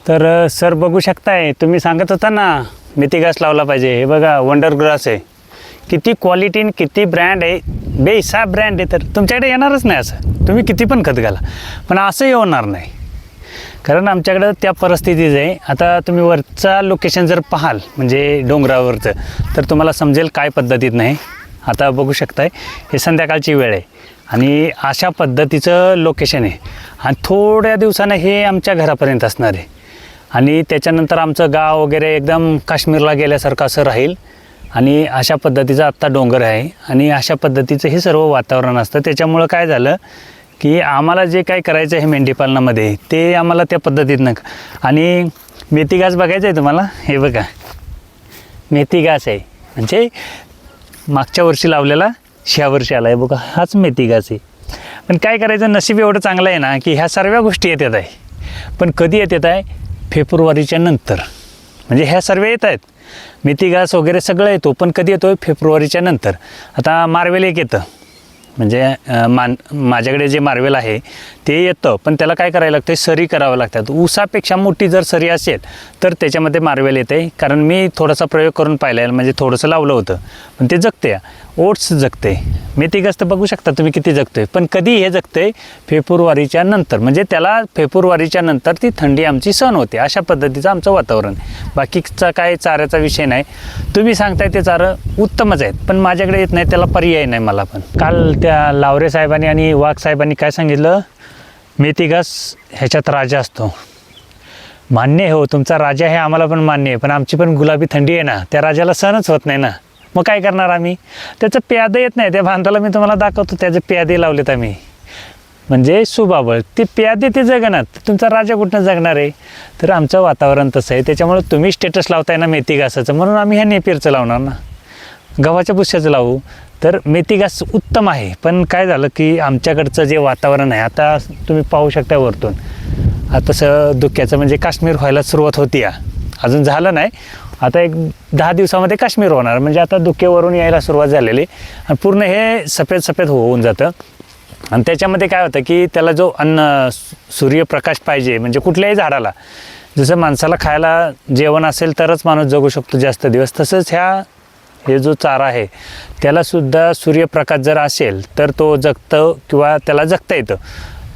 तर सर बघू शकताय, तुम्ही सांगत होता ना मेथी घास लावला पाहिजे. हे बघा वंडर ग्रास आहे, किती क्वालिटी आणि किती ब्रँड आहे, बेहिसाब ब्रँड आहे. तर तुमच्याकडे येणारच नाही असं, तुम्ही किती पण खत घाला पण असंही होणार नाही, कारण आमच्याकडं त्या परिस्थितीच आहे. आता तुम्ही वरचा लोकेशन जर पाहाल म्हणजे डोंगरावरचं, तर तुम्हाला समजेल काय पद्धतीत नाही. आता बघू शकताय हे संध्याकाळची वेळ आहे आणि अशा पद्धतीचं लोकेशन आहे आणि थोड्या दिवसानं हे आमच्या घरापर्यंत असणार आहे आणि त्याच्यानंतर आमचं गाव वगैरे एकदम काश्मीरला गेल्यासारखं असं राहील. आणि अशा पद्धतीचा आत्ता डोंगर आहे आणि अशा पद्धतीचं हे सर्व वातावरण असतं. त्याच्यामुळं काय झालं की आम्हाला जे काय करायचं आहे मेंढीपालनामध्ये ते आम्हाला त्या पद्धतीनं. आणि मेथी घास बघायचं आहे तुम्हाला, हे बघा मेथी घास आहे, म्हणजे मागच्या वर्षी लावलेला ह्या वर्षी आला आहे बघा, हाच मेथी घास आहे. पण काय करायचं, नशीब एवढं चांगलं आहे ना की ह्या सर्व गोष्टी येतात आहे. पण कधी येतात आहे, फेब्रुवारीच्या नंतर. म्हणजे ह्या सर्व येत आहेत, मेथी घास वगैरे सगळं येतो, पण कधी येतो फेब्रुवारीच्या नंतर. आता मार्वेल एक येतं, म्हणजे माझ्याकडे जे मार्वेल आहे ते येतं, पण त्याला काय करायला लागतं, सरी करावं लागतात. ऊसापेक्षा मोठी जर सरी असेल तर त्याच्यामध्ये मार्वेल येते. कारण मी थोडासा प्रयोग करून पाहिला आहे, म्हणजे थोडंसं लावलं होतं पण ते जगते. ओट्स जगते, मेथी घास तर बघू शकता तुम्ही किती जगतोय. पण कधी हे जगते, फेब्रुवारीच्या नंतर. म्हणजे त्याला फेब्रुवारीच्या नंतर ती थंडी आमची सहन होते. अशा पद्धतीचं आमचं वातावरण. बाकीचा काय चाऱ्याचा विषय नाही. तुम्ही सांगताय ते चारं उत्तमच आहेत, पण माझ्याकडे येत नाही, त्याला पर्याय नाही मला. पण काल त्या लावरे साहेबांनी आणि वाघ साहेबांनी काय सांगितलं, मेथी घास ह्याच्यात राजा असतो. मान्य आहे, हो तुमचा राजा आहे, आम्हाला पण मान्य आहे. पण आमची पण गुलाबी थंडी आहे ना, त्या राजाला सहनच होत नाही ना. मग काय करणार आम्ही, त्याचं प्यादे येत नाही. त्या बांधाला मी तुम्हाला दाखवतो, त्याचे प्यादे लावलेत आम्ही, म्हणजे सुबाबळ ते प्यादे ते जगणार. तुमचा राजा कुठनं जगणार आहे. तर आमचं वातावरण तसं आहे. त्याच्यामुळे तुम्ही स्टेटस लावताय ना मेथी घासाचं, म्हणून आम्ही ह्या नेपियरचं लावणार ना, गव्हाच्या बुश्याचं लावू. तर मेथी घास उत्तम आहे. पण काय झालं की आमच्याकडचं जे वातावरण आहे, आता तुम्ही पाहू शकता वरतून, आता तसं धुक्याचं म्हणजे काश्मीर व्हायला सुरुवात होती. अजून झालं नाही, आता एक 10 दिवसामध्ये काश्मीर होणार. म्हणजे आता धुक्यावरून यायला सुरुवात झालेली आणि पूर्ण हे सफेद होऊन जातं. आणि त्याच्यामध्ये काय होतं की त्याला जो सूर्यप्रकाश पाहिजे, म्हणजे कुठल्याही झाडाला जसं माणसाला खायला जेवण असेल तरच माणूस जगू शकतो जास्त दिवस, तसंच हे जो चारा आहे त्यालासुद्धा सूर्यप्रकाश जर असेल तर तो जगतं किंवा त्याला जगता येतं.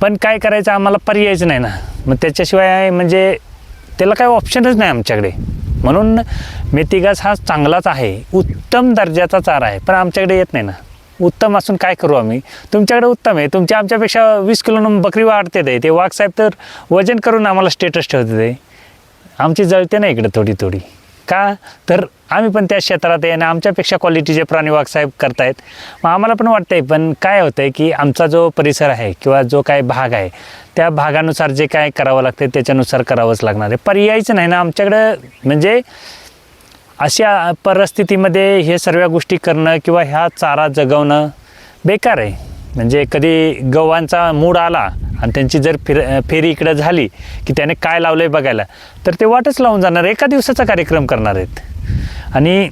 पण काय करायचं, आम्हाला पर्यायच नाही ना. मग त्याच्याशिवाय म्हणजे त्याला काही ऑप्शनच नाही आमच्याकडे. म्हणून मेथी घास हा चांगलाच आहे, उत्तम दर्जाचा चारा आहे, पण आमच्याकडे येत नाही ना. उत्तम असून काय करू आम्ही, तुमच्याकडे उत्तम आहे. आमच्यापेक्षा 20 किलोनं बकरी वाढते ते वाघ साहेब तर वजन करून आम्हाला स्टेटस ठेवते. ते आमची जळते ना इकडे थोडी का, तर आम्ही पण त्या क्षेत्रात आहे आणि आमच्यापेक्षा क्वालिटीचे प्राणी वाघ साहेब करतायत. मग आम्हाला पण वाटतंय. पण काय होतं आहे की आमचा जो परिसर आहे किंवा जो काय भाग आहे, त्या भागानुसार जे काय करावं लागतं त्याच्यानुसार करावंच लागणार आहे. पर्यायच नाही ना आमच्याकडं. म्हणजे अशा परिस्थितीमध्ये हे सर्व गोष्टी करणं किंवा ह्या चारा जगवणं बेकार आहे. म्हणजे कधी गव्हांचा मूड आला आणि त्यांची जर फेरी इकडं झाली की त्याने काय लावलं आहे बघायला, तर ते वाटच लावून जाणार. एका दिवसाचा कार्यक्रम करणार आहेत. आणि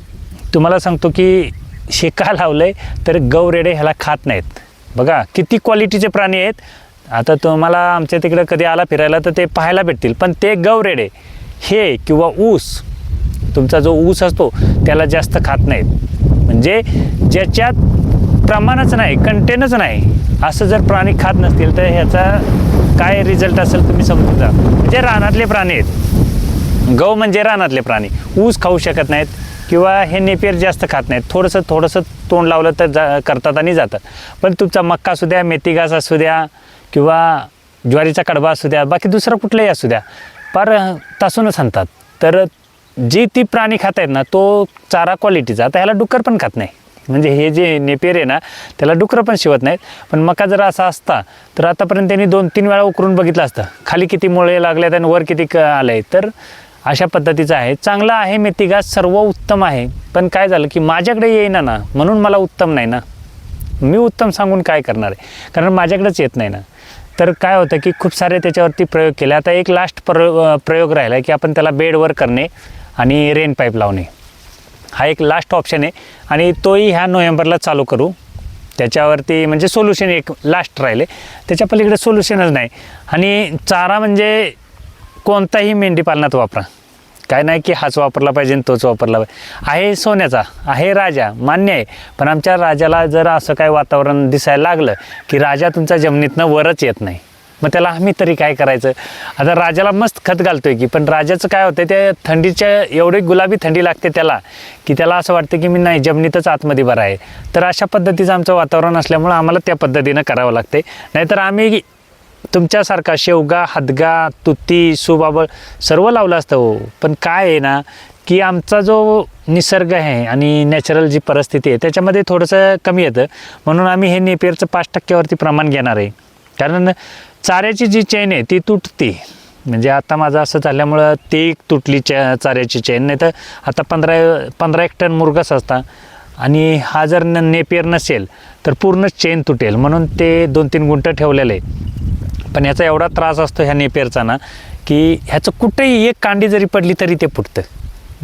तुम्हाला सांगतो की हे का लावलं आहे, तर गवरेडे ह्याला खात नाहीत. बघा किती क्वालिटीचे प्राणी आहेत. आता तुम्हाला आमच्या तिकडं कधी आला फिरायला तर ते पाहायला भेटतील. पण ते गवरेडे हे किंवा ऊस, तुमचा जो ऊस असतो त्याला जास्त खात नाहीत. म्हणजे ज्याच्यात प्रमाणच नाही, कंटेनच नाही, असं जर प्राणी खात नसतील तर ह्याचा काय रिझल्ट असेल तुम्ही समजून जा. म्हणजे रानातले प्राणी आहेत. गव म्हणजे रानातले प्राणी. ऊस खाऊ शकत नाहीत किंवा हे नेपियर जास्त खात नाहीत. थोडंसं तोंड लावलं तर करतात आणि जातात. पण तुमचा मक्का असू द्या, मेथी घास असू द्या किंवा ज्वारीचा कडबा असू द्या, बाकी दुसरं कुठलंही असू द्या, फार तासूनच आणतात. तर जी ती प्राणी खात आहेत ना, तो चारा क्वालिटीचा. आता ह्याला डुक्कर पण खात नाही. म्हणजे हे जे नेपियर आहे ना त्याला डुकरं पण शिवत नाहीत. पण मका जर असा असता तर आतापर्यंत त्यांनी 2-3 वेळा उकरून बघितलं असतं, खाली किती मुळे लागल्यात आणि वर किती आलं. तर अशा पद्धतीचं आहे. चांगला आहे मेथी घास, सर्व उत्तम आहे. पण काय झालं की माझ्याकडे येईना ना, म्हणून मला उत्तम नाही ना. मी उत्तम सांगून काय करणार आहे, कारण माझ्याकडेच येत नाही ना. तर काय होतं की खूप सारे त्याच्यावरती प्रयोग केले. आता एक लास्ट प्रयोग राहिला की आपण त्याला बेडवर करणे आणि रेन पाईप लावणे. हा एक लास्ट ऑप्शन आहे आणि तोही ह्या नोव्हेंबरला चालू करू. त्याच्यावरती म्हणजे सोल्युशन एक लास्ट राहिले, त्याच्या पलीकडे सोल्युशनच नाही. आणि चारा म्हणजे कोणताही मेंढी पालनात वापरा, काय नाही की हाच वापरला पाहिजे आणि तोच वापरला पाहिजे. आहे सोन्याचा, आहे राजा, मान्य आहे. पण आमच्या राजाला जर असं काय वातावरण दिसायला लागलं की राजा तुमचा जमिनीतनं वरच येत नाही, मग त्याला आम्ही तरी काय करायचं. आता राजाला मस्त खत घालतोय की, पण राजाचं काय होतं, त्या थंडीच्या एवढी गुलाबी थंडी लागते त्याला की त्याला असं वाटतं की मी नाही, जमिनीतच आतमध्ये बरं आहे. तर अशा पद्धतीचं आमचं वातावरण असल्यामुळं आम्हाला त्या पद्धतीनं करावं लागते. नाहीतर आम्ही तुमच्यासारखा शेवगा, हदगा, तुती, सुबाबळ सर्व लावलं असतं हो. पण काय आहे ना की आमचा जो निसर्ग आहे आणि नॅचरल जी परिस्थिती आहे त्याच्यामध्ये थोडंसं कमी येतं. म्हणून आम्ही हे नेपियरचं 5% प्रमाण घेणार आहे. कारण चाऱ्याची जी चेन आहे ती तुटते. म्हणजे आता माझं असं झाल्यामुळं ती तुटली चाऱ्याची चेन. नाही तर आता 15 टन मुरघास असता आणि हा जर नेपियर नसेल तर पूर्ण चेन तुटेल. म्हणून ते 2-3 गुंठ ठेवलेलं आहे. पण ह्याचा एवढा त्रास असतो ह्या नेपियरचा ना की ह्याचं कुठेही एक कांडी जरी पडली तरी ते फुटतं.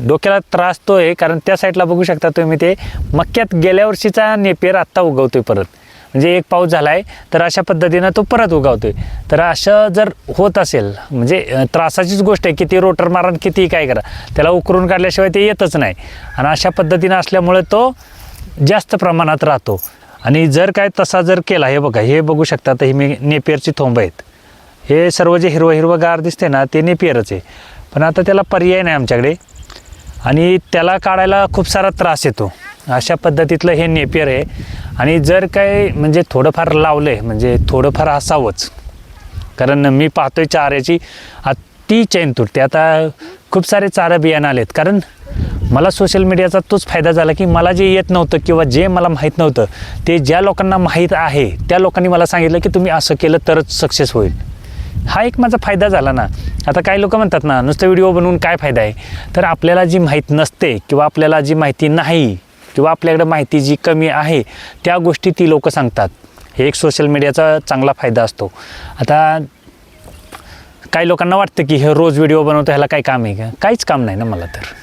डोक्याला त्रास तो आहे. कारण त्या साईडला बघू शकता तुम्ही, ते मक्यात गेल्या वर्षीचा नेपियर आत्ता उगवतोय परत. म्हणजे एक पाऊस झाला आहे तर अशा पद्धतीनं तो परत उगवतोय. तर असं जर होत असेल म्हणजे त्रासाचीच गोष्ट आहे. किती रोटर मारा, किती काय करा, त्याला उकरून काढल्याशिवाय ते येतच नाही. आणि अशा पद्धतीनं असल्यामुळे तो जास्त प्रमाणात राहतो. आणि जर काय तसा जर केला, हे बघा, हे बघू शकता तर ही नेपियरची थोंब आहेत. हे सर्व जे हिरवं दिसते ना ते नेपियरच आहे. पण आता त्याला पर्याय नाही आमच्याकडे आणि त्याला काढायला खूप सारा त्रास येतो. अशा पद्धतीतलं हे नेपियर आहे. आणि जर काय म्हणजे थोडंफार लावलं आहे म्हणजे थोडंफार असावंच. कारण मी पाहतोय चाऱ्याची ती चैन तुटते. आता खूप सारे चारा बियाणं आलेत. कारण मला सोशल मीडियाचा तोच फायदा झाला की मला जे येत नव्हतं किंवा जे मला माहीत नव्हतं ते ज्या लोकांना माहीत आहे त्या लोकांनी मला सांगितलं की तुम्ही असं केलं तरच सक्सेस होईल. हा एक माझा फायदा झाला ना. आता काही लोक म्हणतात ना नुसतं व्हिडिओ बनवून काय फायदा आहे. तर आपल्याला जी माहीत नसते किंवा आपल्याला जी माहिती नाही किंवा आपल्याकडे माहिती जी कमी आहे त्या गोष्टी ती लोक सांगतात. हे एक सोशल मीडियाचा चांगला फायदा असतो. आता काही लोकांना वाटतं की हे रोज व्हिडिओ बनवतो, ह्याला काही काम आहे का? काहीच काम नाही ना मला. तर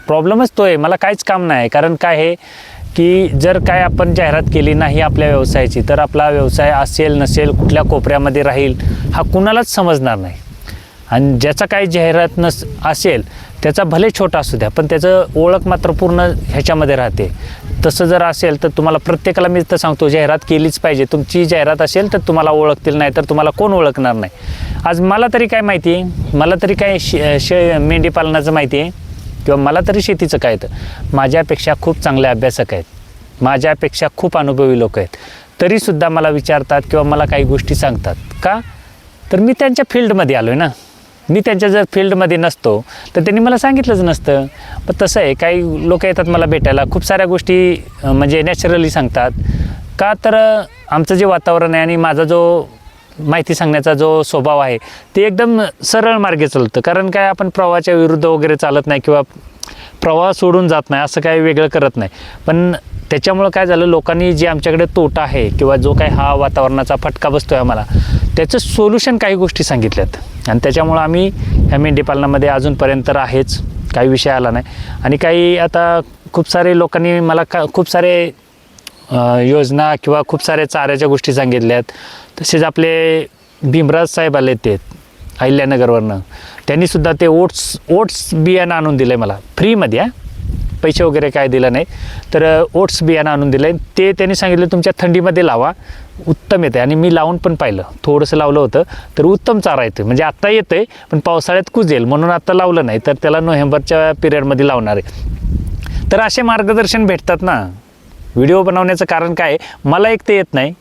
प्रॉब्लेमच तो आहे, मला काहीच काम नाही. कारण काय आहे की जर काय आपण जाहिरात केली नाही आपल्या व्यवसायाची तर आपला व्यवसाय असेल नसेल, कुठल्या कोपऱ्यामध्ये राहील हा कुणालाच समजणार नाही. आणि ज्याचा काही जाहिरात असेल त्याचा भले छोटा असू द्या पण त्याचं ओळख मात्र पूर्ण ह्याच्यामध्ये राहते. तसं जर असेल तर तुम्हाला प्रत्येकाला मी तर सांगतो जाहिरात केलीच पाहिजे. तुमची जाहिरात असेल तर तुम्हाला ओळखतील, नाही तर तुम्हाला कोण ओळखणार नाही. आज मला तरी काय माहिती आहे, मला तरी काय मेंढी पालनाचं माहिती आहे किंवा मला तरी शेतीचं काय येतं. माझ्यापेक्षा खूप चांगले अभ्यासक आहेत, माझ्यापेक्षा खूप अनुभवी लोक आहेत, तरीसुद्धा मला विचारतात किंवा मला काही गोष्टी सांगतात. का? तर मी त्यांच्या फील्डमध्ये आलो आहे ना. मी त्यांच्या जर फील्डमध्ये नसतो तर त्यांनी मला सांगितलंच नसतं. पण तसं आहे, काही लोक येतात मला भेटायला, खूप साऱ्या गोष्टी म्हणजे नॅचरली सांगतात. का? तर आमचं जे वातावरण आहे आणि माझा जो माहिती सांगण्याचा जो स्वभाव आहे ते एकदम सरळ मार्गे चालतं. कारण काय आपण प्रवाहाच्या विरुद्ध वगैरे चालत नाही किंवा प्रवाह सोडून जात नाही, असं काही वेगळं करत नाही. पण त्याच्यामुळं काय झालं, लोकांनी जे आमच्याकडे तोटा आहे किंवा जो काही हा वातावरणाचा फटका बसतो आहे आम्हाला, त्याचं सोल्युशन काही गोष्टी सांगितल्यात. आणि त्याच्यामुळं आम्ही ह्या मेंढीपालनामध्ये अजूनपर्यंत तर आहेच, काही विषय आला नाही. आणि काही आता खूप सारे लोकांनी मला खूप सारे योजना किंवा खूप साऱ्या चाऱ्याच्या गोष्टी सांगितल्यात. तसेच आपले भीमराज साहेब आले ते अहिल्यानगरवरनं, त्यांनीसुद्धा ते ओट्स बियाणं आणून दिलं आहे मला फ्रीमध्ये. पैसे वगैरे काय दिलं नाही, तर ओट्स बियाणं आणून दिलं आहे. ते त्यांनी सांगितलं तुमच्या थंडीमध्ये लावा, उत्तम येतं. आणि मी लावून पण पाहिलं, थोडंसं लावलं होतं तर उत्तम चारा येतो. म्हणजे आत्ता येतं आहे पण पावसाळ्यात कुजेल म्हणून आत्ता लावलं नाही, तर त्याला नोव्हेंबरच्या पिरियडमध्ये लावणार आहे. तर असे मार्गदर्शन भेटतात ना. व्हिडिओ बनवण्याचं कारण काय, मला एक ते येत नाही,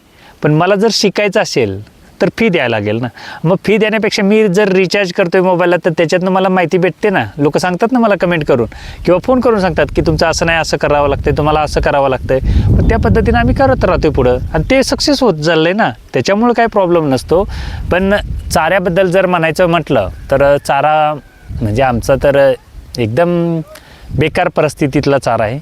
पण मला जर शिकायचं असेल तर फी द्यायला लागेल ना. मग फी देण्यापेक्षा मी जर रिचार्ज करतो आहे मोबाईलला तर त्याच्यातनं मला माहिती भेटते ना. लोक सांगतात ना मला कमेंट करून किंवा फोन करून सांगतात की तुमचं असं नाही, असं करावं लागतं, तुम्हाला असं करावं लागतं. पण त्या पद्धतीनं आम्ही करत राहतो पुढं आणि ते सक्सेस होत चाललं आहे ना. त्याच्यामुळं काही प्रॉब्लेम नसतो. पण चाऱ्याबद्दल जर म्हणायचं म्हटलं तर चारा म्हणजे आमचा तर एकदम बेकार परिस्थितीतला चारा आहे.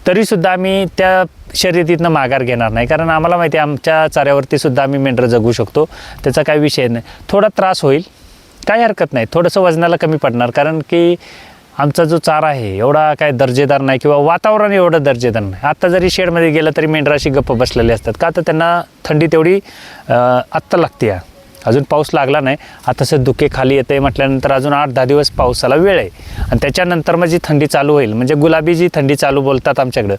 तरीसुद्धा आम्ही त्या शर्यतीतनं माघार घेणार नाही. कारण आम्हाला माहिती आहे आमच्या चाऱ्यावरतीसुद्धा आम्ही मेंढरं जगू शकतो, त्याचा काही विषय नाही. थोडा त्रास होईल, काही हरकत नाही, थोडंसं वजनाला कमी पडणार. कारण की आमचा जो चारा आहे एवढा काय दर्जेदार नाही किंवा वातावरण एवढं दर्जेदार नाही. आत्ता जरी शेडमध्ये गेलं तरी मेंढराशी गप्प बसलेले असतात. का? तर त्यांना थंडी तेवढी आत्ता लागते. अजून पाऊस लागला नाही. आता तसं धुके खाली येते म्हटल्यानंतर अजून 8-10 दिवस पावसाला वेळ आहे. आणि त्याच्यानंतर मग जी थंडी चालू होईल, म्हणजे गुलाबी जी थंडी चालू बोलतात आमच्याकडं,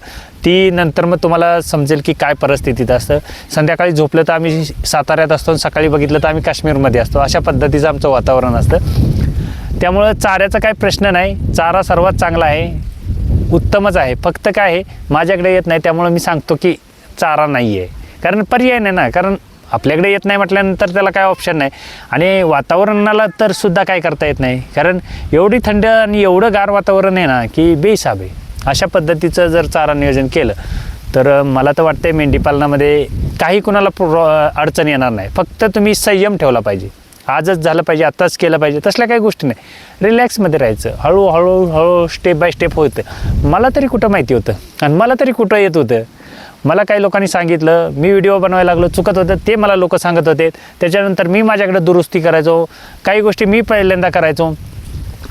ती नंतर मग तुम्हाला समजेल की काय परिस्थितीत असतं. संध्याकाळी झोपलं तर आम्ही साताऱ्यात असतो, सकाळी बघितलं तर आम्ही काश्मीरमध्ये असतो. अशा पद्धतीचं आमचं वातावरण असतं. त्यामुळं चाऱ्याचा काही प्रश्न नाही. चारा सर्वात चांगला आहे, उत्तमच आहे. फक्त काय आहे, माझ्याकडे येत नाही त्यामुळं मी सांगतो की चारा नाही आहे. कारण पर्याय नाही ना, कारण आपल्याकडे येत नाही म्हटल्यानंतर त्याला काय ऑप्शन नाही. आणि वातावरणाला तर सुद्धा काय करता येत नाही, कारण एवढी थंड आणि एवढं गार वातावरण आहे ना की बेहिसाब आहे. अशा पद्धतीचं जर चारा नियोजन केलं तर मला तर वाटतं मेंढीपालनामध्ये काही कुणाला अडचण येणार नाही. फक्त तुम्ही संयम ठेवला पाहिजे. आजच झालं पाहिजे, आत्ताच केलं पाहिजे, तसल्या काही गोष्टी नाही. रिलॅक्समध्ये राहायचं, हळूहळू स्टेप बाय स्टेप होतं. मला तरी कुठं माहिती होतं आणि मला तरी कुठं येत होतं. मला काही लोकांनी सांगितलं, मी व्हिडिओ बनवायला लागलो, चुकत होतं ते मला लोक सांगत होते. त्याच्यानंतर मी माझ्याकडे दुरुस्ती करायचो, काही गोष्टी मी पहिल्यांदा करायचो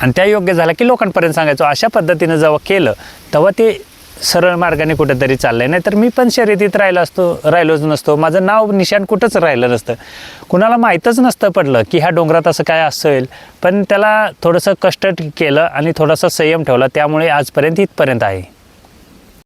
आणि त्या योग्य झाल्या की लोकांपर्यंत सांगायचो. अशा पद्धतीनं जेव्हा केलं तेव्हा ते सरळ मार्गाने कुठंतरी चाललं आहे. नाही तर मी पण शर्यतीत राहिलोच नसतो. माझं नाव निशाण कुठंच राहिलं नसतं. कुणाला माहीतच नसतं पडलं की ह्या डोंगरात असं काय असेल. पण त्याला थोडंसं कष्ट केलं आणि थोडासा संयम ठेवला, त्यामुळे आजपर्यंत इथपर्यंत आहे.